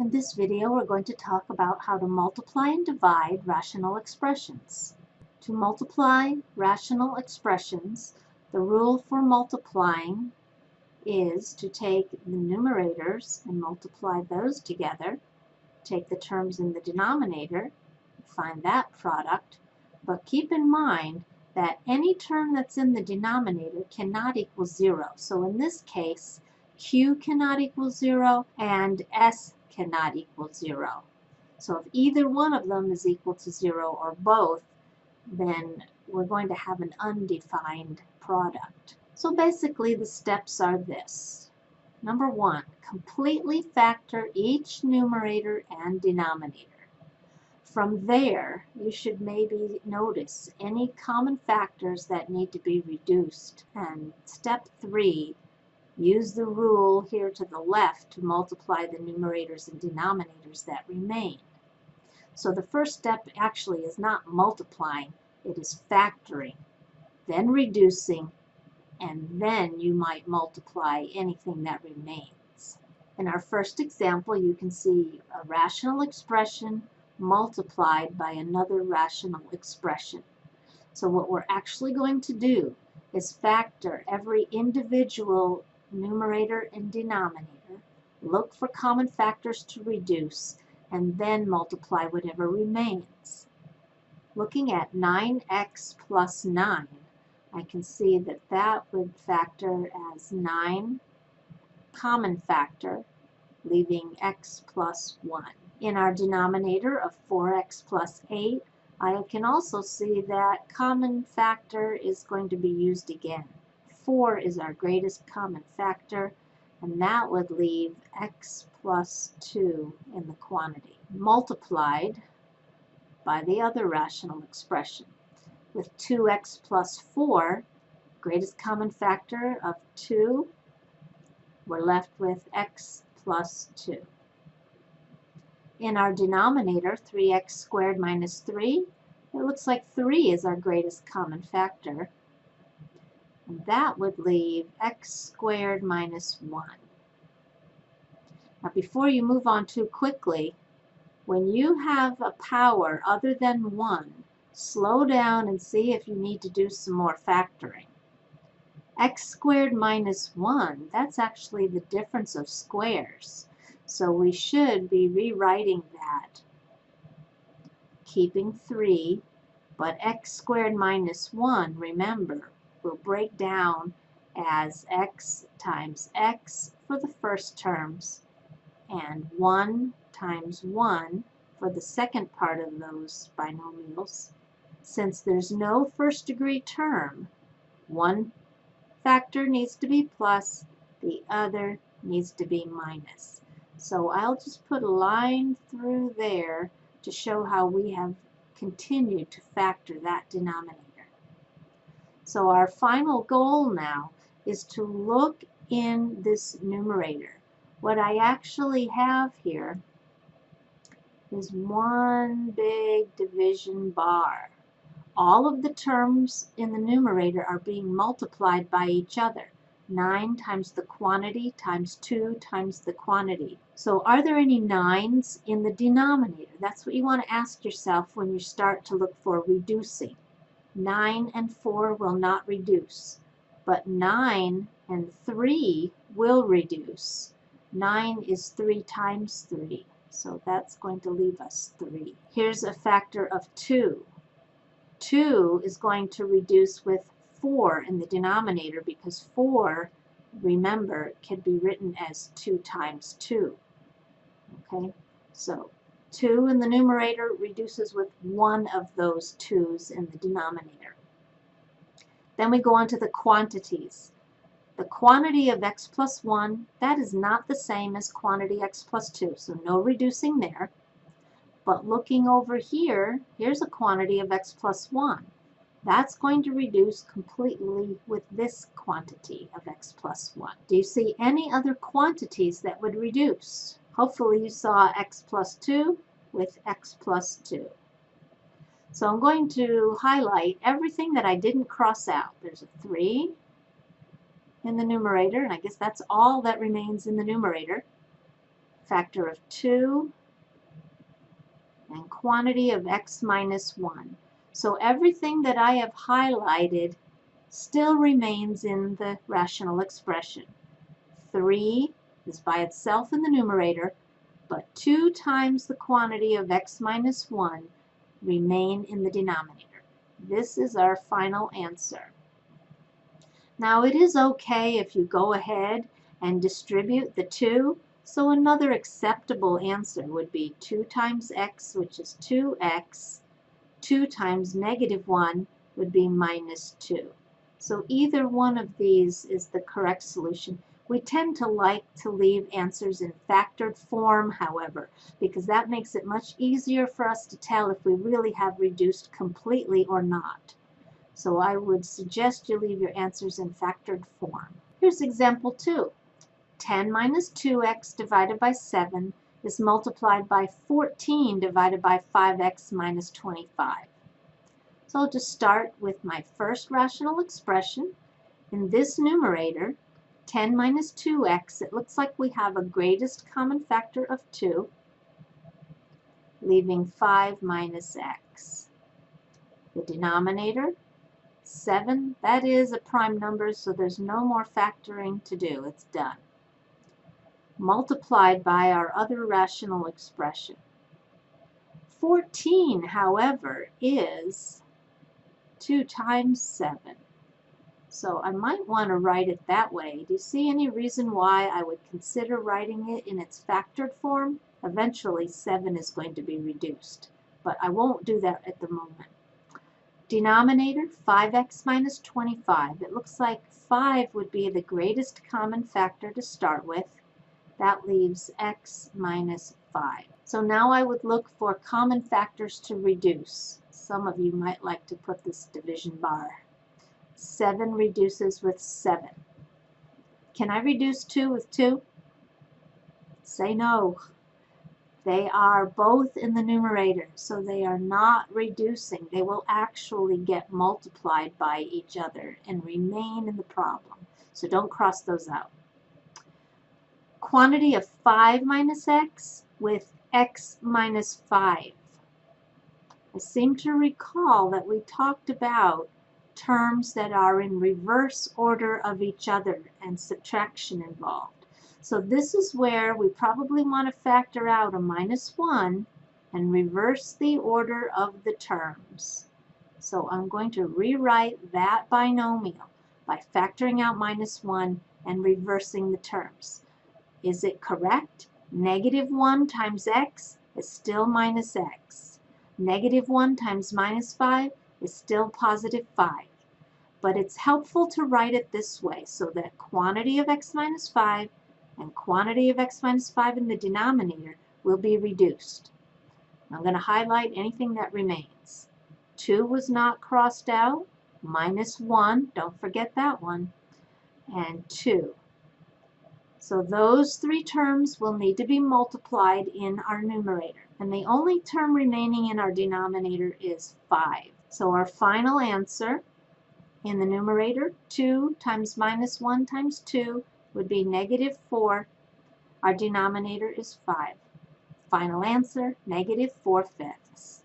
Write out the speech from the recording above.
In this video, we're going to talk about how to multiply and divide rational expressions. To multiply rational expressions, the rule for multiplying is to take the numerators and multiply those together, take the terms in the denominator, find that product, but keep in mind that any term that's in the denominator cannot equal 0. So in this case, Q cannot equal 0 and S cannot equal 0. So if either one of them is equal to 0 or both, then we're going to have an undefined product. So basically the steps are this. Number 1, completely factor each numerator and denominator. From there, you should maybe notice any common factors that need to be reduced. And step 3, use the rule here to the left to multiply the numerators and denominators that remain. So the first step actually is not multiplying, it is factoring, then reducing, and then you might multiply anything that remains. In our first example, you can see a rational expression multiplied by another rational expression. So what we're actually going to do is factor every individual numerator and denominator, look for common factors to reduce, and then multiply whatever remains. Looking at 9x plus 9, I can see that that would factor as 9 common factor, leaving x plus 1. In our denominator of 4x plus 8, I can also see that common factor is going to be used again. 4 is our greatest common factor, and that would leave x plus 2 in the quantity, multiplied by the other rational expression. With 2x plus 4, greatest common factor of 2, we're left with x plus 2. In our denominator, 3x squared minus 3, it looks like 3 is our greatest common factor. And that would leave x squared minus 1. Now before you move on too quickly, when you have a power other than 1, slow down and see if you need to do some more factoring. X squared minus 1, that's actually the difference of squares. So we should be rewriting that, keeping 3, but x squared minus 1, remember, will break down as x times x for the first terms and 1 times 1 for the second part of those binomials. Since there's no first degree term, one factor needs to be plus, the other needs to be minus. So I'll just put a line through there to show how we have continued to factor that denominator. So our final goal now is to look in this numerator. What I actually have here is one big division bar. All of the terms in the numerator are being multiplied by each other. 9 times the quantity times 2 times the quantity. So are there any 9s in the denominator? That's what you want to ask yourself when you start to look for reducing. 9 and 4 will not reduce, but 9 and 3 will reduce. 9 is 3 times 3, so that's going to leave us 3. Here's a factor of 2. 2 is going to reduce with 4 in the denominator because 4, remember, can be written as 2 times 2. Okay, so 2 in the numerator reduces with one of those 2's in the denominator. Then we go on to the quantities. The quantity of x plus 1, that is not the same as quantity x plus 2, so no reducing there. But looking over here, here's a quantity of x plus 1. That's going to reduce completely with this quantity of x plus 1. Do you see any other quantities that would reduce? Hopefully you saw x plus 2 with x plus 2. So I'm going to highlight everything that I didn't cross out. There's a 3 in the numerator, and I guess that's all that remains in the numerator. factor of 2, and quantity of x minus 1. So everything that I have highlighted still remains in the rational expression. 3 is by itself in the numerator, but 2 times the quantity of x minus 1 remain in the denominator. This is our final answer. Now it is okay if you go ahead and distribute the 2. So another acceptable answer would be 2 times x, which is 2x. 2 times negative 1 would be minus 2. So either one of these is the correct solution. We tend to like to leave answers in factored form, however, because that makes it much easier for us to tell if we really have reduced completely or not. So I would suggest you leave your answers in factored form. Here's example 2. 10 minus 2x divided by 7 is multiplied by 14 divided by 5x minus 25. So I'll just start with my first rational expression. In this numerator, 10 minus 2x, it looks like we have a greatest common factor of 2, leaving 5 minus x. The denominator, 7, that is a prime number, so there's no more factoring to do. It's done. Multiplied by our other rational expression. 14, however, is 2 times 7. So I might want to write it that way. Do you see any reason why I would consider writing it in its factored form? Eventually 7 is going to be reduced, but I won't do that at the moment. Denominator, 5x minus 25. It looks like 5 would be the greatest common factor to start with. That leaves x minus 5. So now I would look for common factors to reduce. Some of you might like to put this division bar. 7 reduces with 7. Can I reduce 2 with 2? Say no. They are both in the numerator, so they are not reducing. They will actually get multiplied by each other and remain in the problem. So don't cross those out. Quantity of 5 minus x with x minus 5. I seem to recall that we talked about terms that are in reverse order of each other and subtraction involved. So this is where we probably want to factor out a minus 1 and reverse the order of the terms. So I'm going to rewrite that binomial by factoring out minus 1 and reversing the terms. Is it correct? Negative 1 times x is still minus x. Negative 1 times minus 5 is still positive 5. But it's helpful to write it this way so that quantity of x minus 5 and quantity of x minus 5 in the denominator will be reduced. I'm going to highlight anything that remains. 2 was not crossed out. Minus 1, don't forget that one. And 2. So those 3 terms will need to be multiplied in our numerator. And the only term remaining in our denominator is 5. So our final answer in the numerator, 2 times minus 1 times 2 would be negative 4. Our denominator is 5. Final answer, negative 4/5.